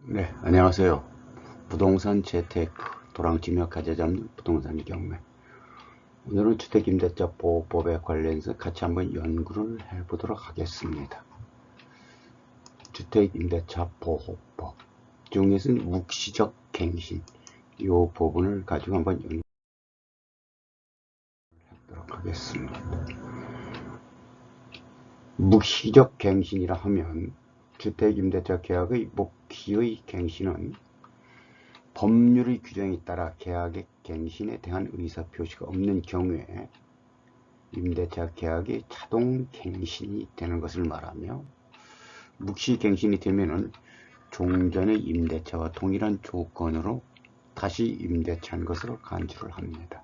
네, 안녕하세요. 부동산 재테크, 도랑지며 가져 잡는 부동산 경매. 오늘은 주택임대차 보호법에 관련해서 같이 한번 연구를 해보도록 하겠습니다. 주택임대차 보호법 중에서는 묵시적 갱신, 이 부분을 가지고 한번 연구를 해보도록 하겠습니다. 묵시적 갱신이라 하면 주택임대차 계약의 묵시의 갱신은 법률의 규정에 따라 계약의 갱신에 대한 의사표시가 없는 경우에 임대차 계약이 자동 갱신이 되는 것을 말하며, 묵시 갱신이 되면은 종전의 임대차와 동일한 조건으로 다시 임대차한 것으로 간주를 합니다.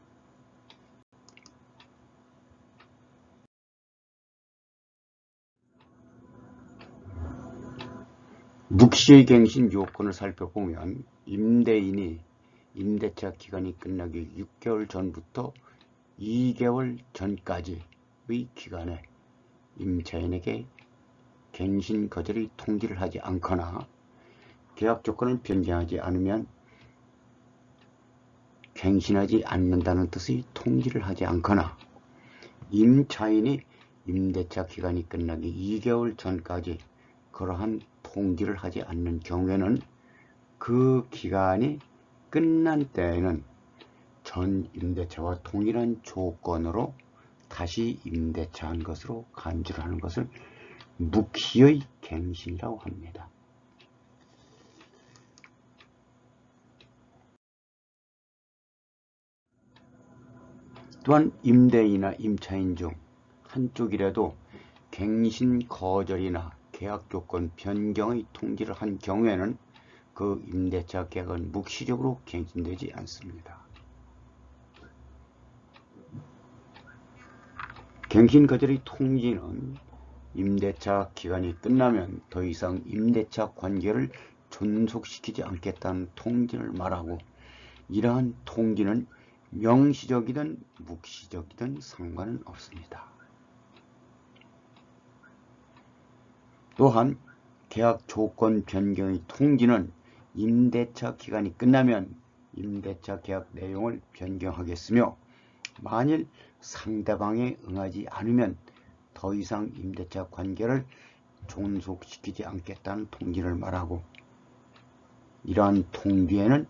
묵시의 갱신 요건을 살펴보면 임대인이 임대차 기간이 끝나기 6개월 전부터 2개월 전까지의 기간에 임차인에게 갱신 거절의 통지를 하지 않거나 계약 조건을 변경하지 않으면 갱신하지 않는다는 뜻의 통지를 하지 않거나, 임차인이 임대차 기간이 끝나기 2개월 전까지 그러한 통지를 하지 않는 경우에는 그 기간이 끝난 때에는 전 임대차와 동일한 조건으로 다시 임대차한 것으로 간주를 하는 것을 묵시의 갱신이라고 합니다. 또한 임대인이나 임차인 중 한쪽이라도 갱신 거절이나 계약 조건 변경의 통지를 한 경우에는 그 임대차 계약은 묵시적으로 갱신되지 않습니다. 갱신 거절의 통지는 임대차 기간이 끝나면 더 이상 임대차 관계를 존속시키지 않겠다는 통지를 말하고, 이러한 통지는 명시적이든 묵시적이든 상관은 없습니다. 또한 계약 조건 변경의 통지는 임대차 기간이 끝나면 임대차 계약 내용을 변경하겠으며, 만일 상대방에 응하지 않으면 더 이상 임대차 관계를 존속시키지 않겠다는 통지를 말하고, 이러한 통지에는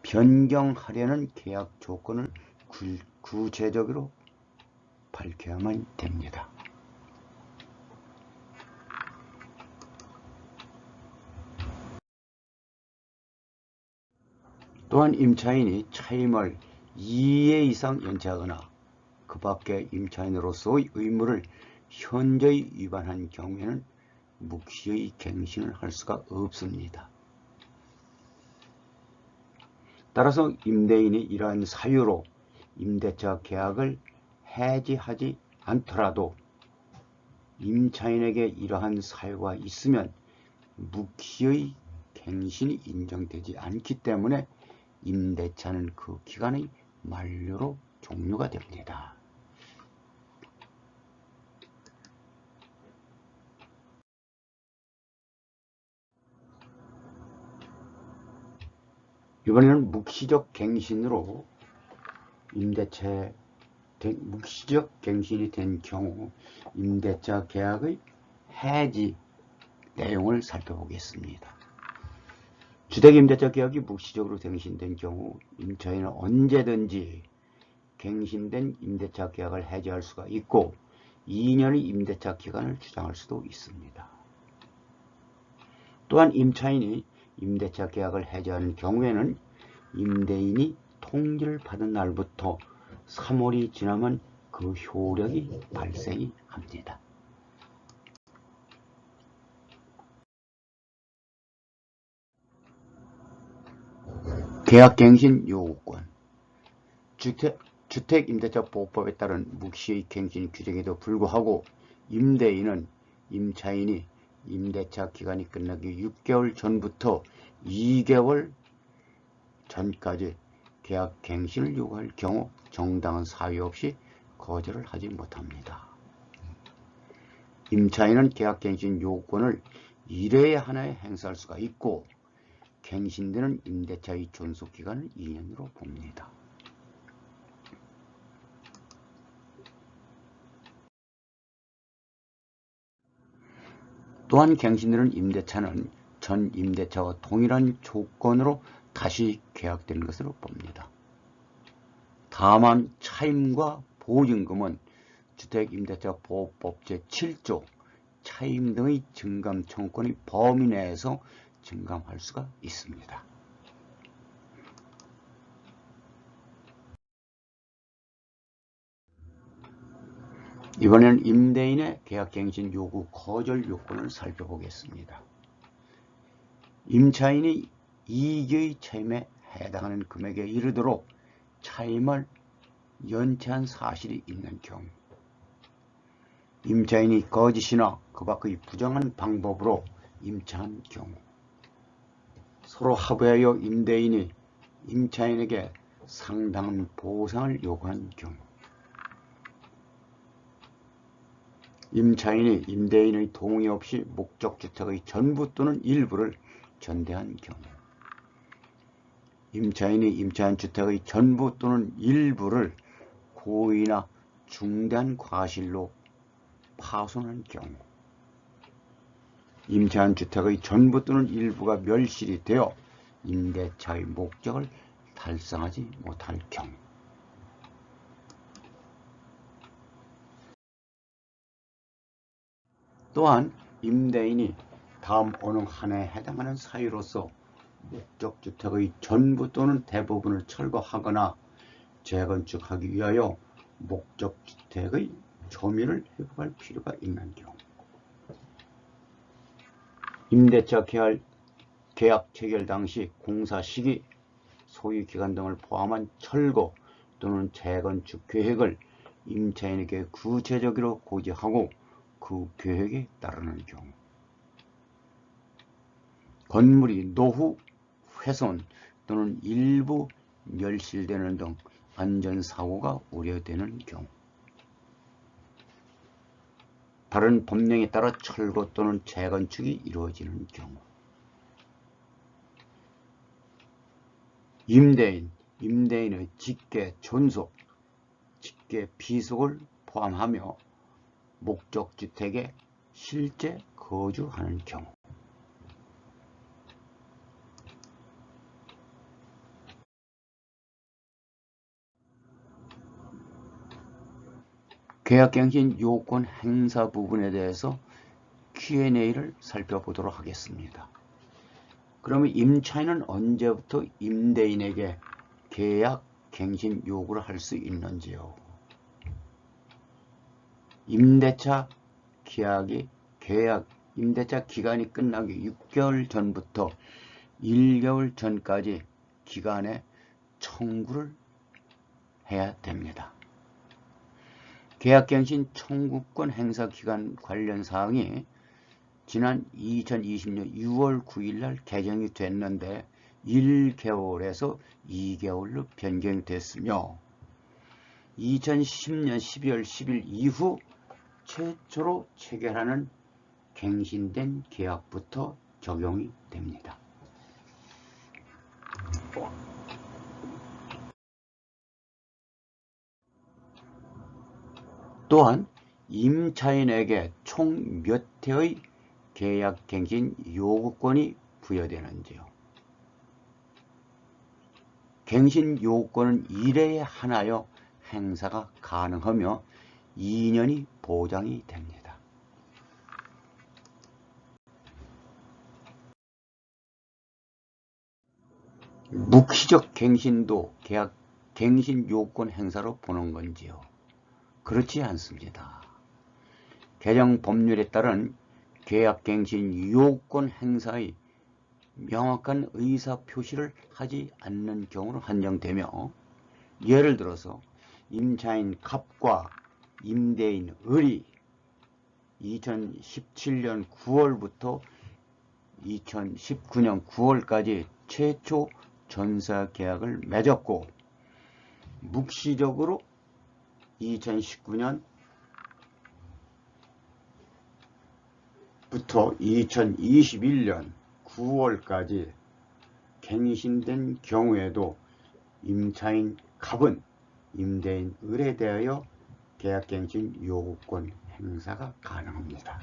변경하려는 계약 조건을 구체적으로 밝혀야만 됩니다. 또한 임차인이 차임을 2회 이상 연체하거나 그 밖에 임차인으로서의 의무를 현저히 위반한 경우에는 묵시의 갱신을 할 수가 없습니다. 따라서 임대인이 이러한 사유로 임대차 계약을 해지하지 않더라도 임차인에게 이러한 사유가 있으면 묵시의 갱신이 인정되지 않기 때문에 임대차는 그 기간의 만료로 종료가 됩니다. 이번에는 묵시적 갱신으로 묵시적 갱신이 된 경우 임대차 계약의 해지 내용을 살펴보겠습니다. 주택임대차 계약이 묵시적으로 갱신된 경우 임차인은 언제든지 갱신된 임대차 계약을 해지할 수가 있고 2년의 임대차 기간을 주장할 수도 있습니다. 또한 임차인이 임대차 계약을 해지하는 경우에는 임대인이 통지를 받은 날부터 3월이 지나면 그 효력이 발생이 합니다. 계약갱신 요구권. 주택임대차보호법에 따른 묵시의 갱신 규정에도 불구하고 임대인은 임차인이 임대차 기간이 끝나기 6개월 전부터 2개월 전까지 계약갱신을 요구할 경우 정당한 사유 없이 거절을 하지 못합니다. 임차인은 계약갱신 요구권을 1회에 하나에 행사할 수가 있고 갱신되는 임대차의 존속기간을 2년으로 봅니다. 또한 갱신되는 임대차는 전 임대차와 동일한 조건으로 다시 계약되는 것으로 봅니다. 다만 차임과 보증금은 주택임대차보호법 제7조 차임 등의 증감 청구권의 범위 내에서 증감할 수가 있습니다. 이번에는 임대인의 계약갱신 요구 거절 요건을 살펴보겠습니다. 임차인이 2개의 차임에 해당하는 금액에 이르도록 차임을 연체한 사실이 있는 경우, 임차인이 거짓이나 그 밖의 부정한 방법으로 임차한 경우, 서로 합의하여 임대인이 임차인에게 상당한 보상을 요구한 경우, 임차인이 임대인의 동의 없이 목적주택의 전부 또는 일부를 전대한 경우, 임차인이 임차한 주택의 전부 또는 일부를 고의나 중대한 과실로 파손한 경우, 임차한 주택의 전부 또는 일부가 멸실이 되어 임대차의 목적을 달성하지 못할 경우, 또한 임대인이 다음 어느 하나에 해당하는 사유로서 목적주택의 전부 또는 대부분을 철거하거나 재건축하기 위하여 목적주택의 점유를 회복할 필요가 있는 경우, 임대차 계약 체결 당시 공사 시기, 소유 기간 등을 포함한 철거 또는 재건축 계획을 임차인에게 구체적으로 고지하고 그 계획에 따르는 경우, 건물이 노후 훼손 또는 일부 멸실되는 등 안전사고가 우려되는 경우, 다른 법령에 따라 철거 또는 재건축이 이루어지는 경우, 임대인의 직계 존속, 직계 비속을 포함하며 목적주택에 실제 거주하는 경우, 계약갱신 요건 행사 부분에 대해서 Q&A를 살펴보도록 하겠습니다. 그러면 임차인은 언제부터 임대인에게 계약갱신 요구를 할 수 있는지요? 임대차 기간이 끝나기 6개월 전부터 1개월 전까지 기간에 청구를 해야 됩니다. 계약갱신 청구권 행사 기간 관련 사항이 지난 2020년 6월 9일 날 개정이 됐는데 1개월에서 2개월로 변경이 됐으며 2010년 12월 10일 이후 최초로 체결하는 갱신된 계약부터 적용이 됩니다. 또한 임차인에게 총 몇 회의 계약갱신 요구권이 부여되는지요? 갱신 요구권은 1회에 하나여 행사가 가능하며 2년이 보장이 됩니다. 묵시적 갱신도 갱신 요건 행사로 보는 건지요? 그렇지 않습니다. 개정 법률에 따른 계약갱신 요건 행사의 명확한 의사표시를 하지 않는 경우로 한정되며, 예를 들어서 임차인 갑과 임대인 을이 2017년 9월부터 2019년 9월까지 최초 전세 계약을 맺었고 묵시적으로 2019년부터 2021년 9월까지 갱신된 경우에도 임차인 갑은 임대인 을에 대하여 계약갱신 요구권 행사가 가능합니다.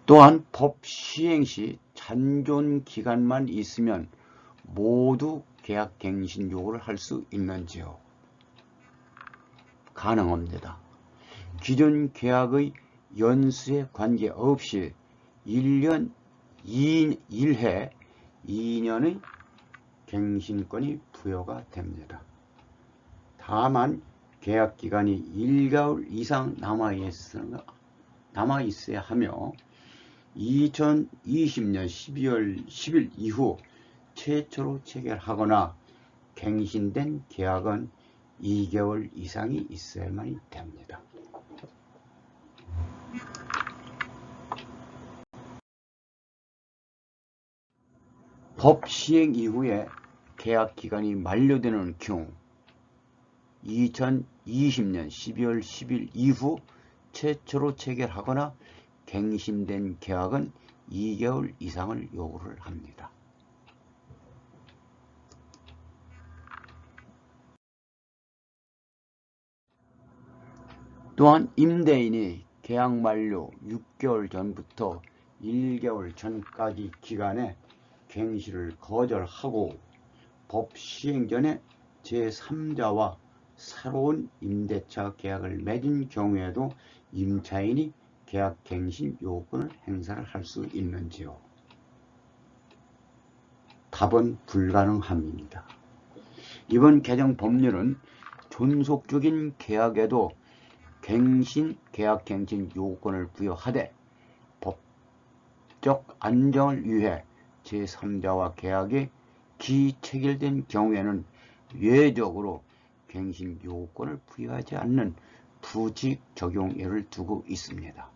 또한 법 시행 시 잔존 기간만 있으면 모두 계약갱신 요구를 할 수 있는지요? 가능합니다. 기존 계약의 연수에 관계없이 1년 1회 2년의 갱신권이 부여가 됩니다. 다만 계약기간이 1개월 이상 남아있어야 하며 2020년 12월 10일 이후 최초로 체결하거나 갱신된 계약은 2개월 이상이 있어야만 됩니다. 법 시행 이후에 계약 기간이 만료되는 경우 2020년 12월 10일 이후 최초로 체결하거나 갱신된 계약은 2개월 이상을 요구를 합니다. 또한 임대인이 계약 만료 6개월 전부터 1개월 전까지 기간에 갱신을 거절하고 법 시행 전에 제3자와 새로운 임대차 계약을 맺은 경우에도 임차인이 계약 갱신 요구권을 행사를 할 수 있는지요? 답은 불가능합니다. 이번 개정 법률은 존속적인 계약에도 계약 갱신 요구권을 부여하되 법적 안정을 위해 제3자와 계약이 기체결된 경우에는 예외적으로 갱신 요구권을 부여하지 않는 부직 적용예를 두고 있습니다.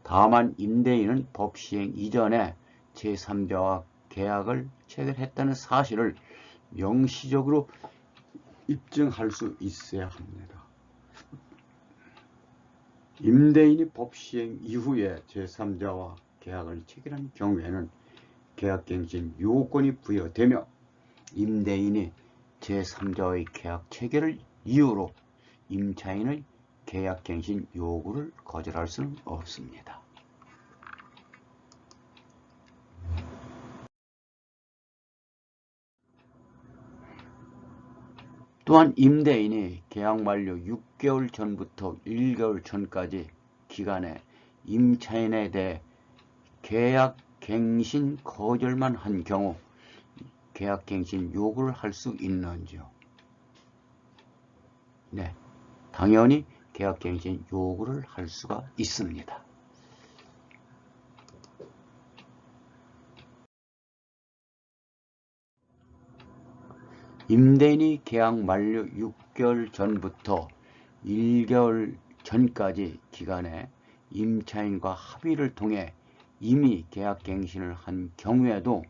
다만 임대인은 법 시행 이전에 제3자와 계약을 체결했다는 사실을 명시적으로 입증할 수 있어야 합니다. 임대인이 법 시행 이후에 제3자와 계약을 체결한 경우에는 계약갱신 요구권이 부여되며 임대인이 제3자의 계약 체결을 이유로 임차인의 계약갱신 요구를 거절할 수는 없습니다. 또한 임대인이 계약 만료 6개월 전부터 1개월 전까지 기간에 임차인에 대해 계약 갱신 거절만 한 경우 계약 갱신 요구를 할 수 있는지요? 네, 당연히 계약 갱신 요구를 할 수가 있습니다. 임대인이 계약 만료 6개월 전부터 1개월 전까지 기간에 임차인과 합의를 통해 이미 계약 갱신을 한 경우에도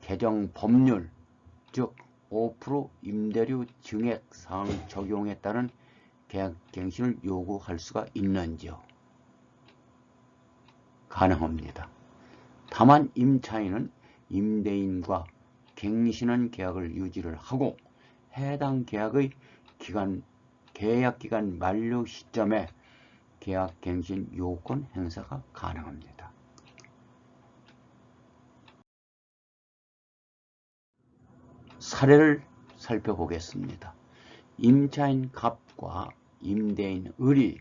개정 법률 즉 5% 임대료 증액 사항 적용에 따른 계약 갱신을 요구할 수가 있는지요? 가능합니다. 다만 임차인은 임대인과 갱신한 계약을 유지를 하고 해당 계약의 계약 기간 만료 시점에 계약 갱신 요구권 행사가 가능합니다. 사례를 살펴보겠습니다. 임차인 갑과 임대인 을이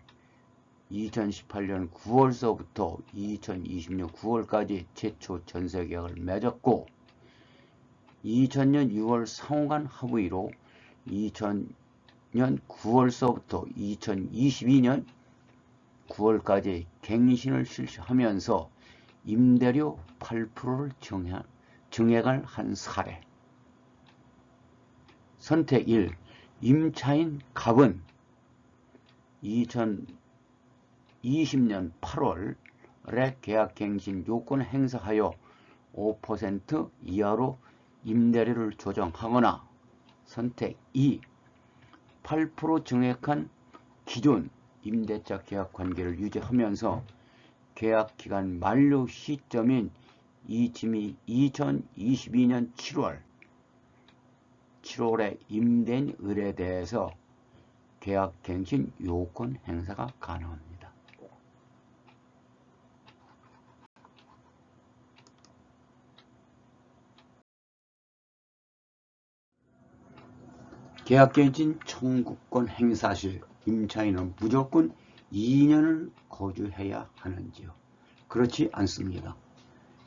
2018년 9월서부터 2020년 9월까지 최초 전세계약을 맺었고 2000년 6월 상호간 합의로 2000년 9월서부터 2022년 9월까지 갱신을 실시하면서 임대료 8%를 증액을 한 사례. 선택 1. 임차인 갑은 2020년 8월에 계약갱신 요건을 행사하여 5% 이하로 임대료를 조정하거나 선택 2. 8% 정액한 기존 임대차 계약 관계를 유지하면서 계약 기간 만료 시점인 2022년 7월에 임대인 을에 대해서 계약갱신 요건 행사가 가능합니다. 계약갱신 청구권 행사 시 임차인은 무조건 2년을 거주해야 하는지요? 그렇지 않습니다.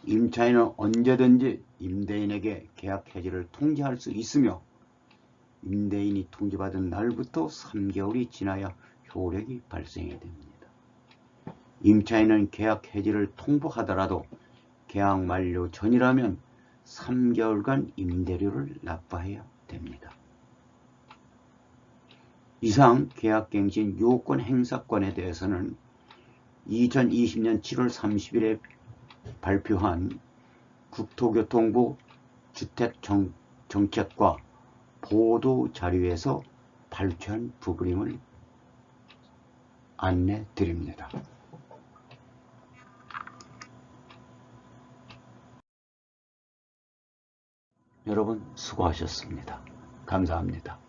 임차인은 언제든지 임대인에게 계약 해지를 통지할 수 있으며 임대인이 통지받은 날부터 3개월이 지나야 효력이 발생해야 됩니다. 임차인은 계약 해지를 통보하더라도 계약 만료 전이라면 3개월간 임대료를 납부해야 됩니다. 이상 계약갱신 요건 행사권에 대해서는 2020년 7월 30일에 발표한 국토교통부 주택정책과 보도자료에서 발췌한 부분임을 안내 드립니다. 여러분 수고하셨습니다. 감사합니다.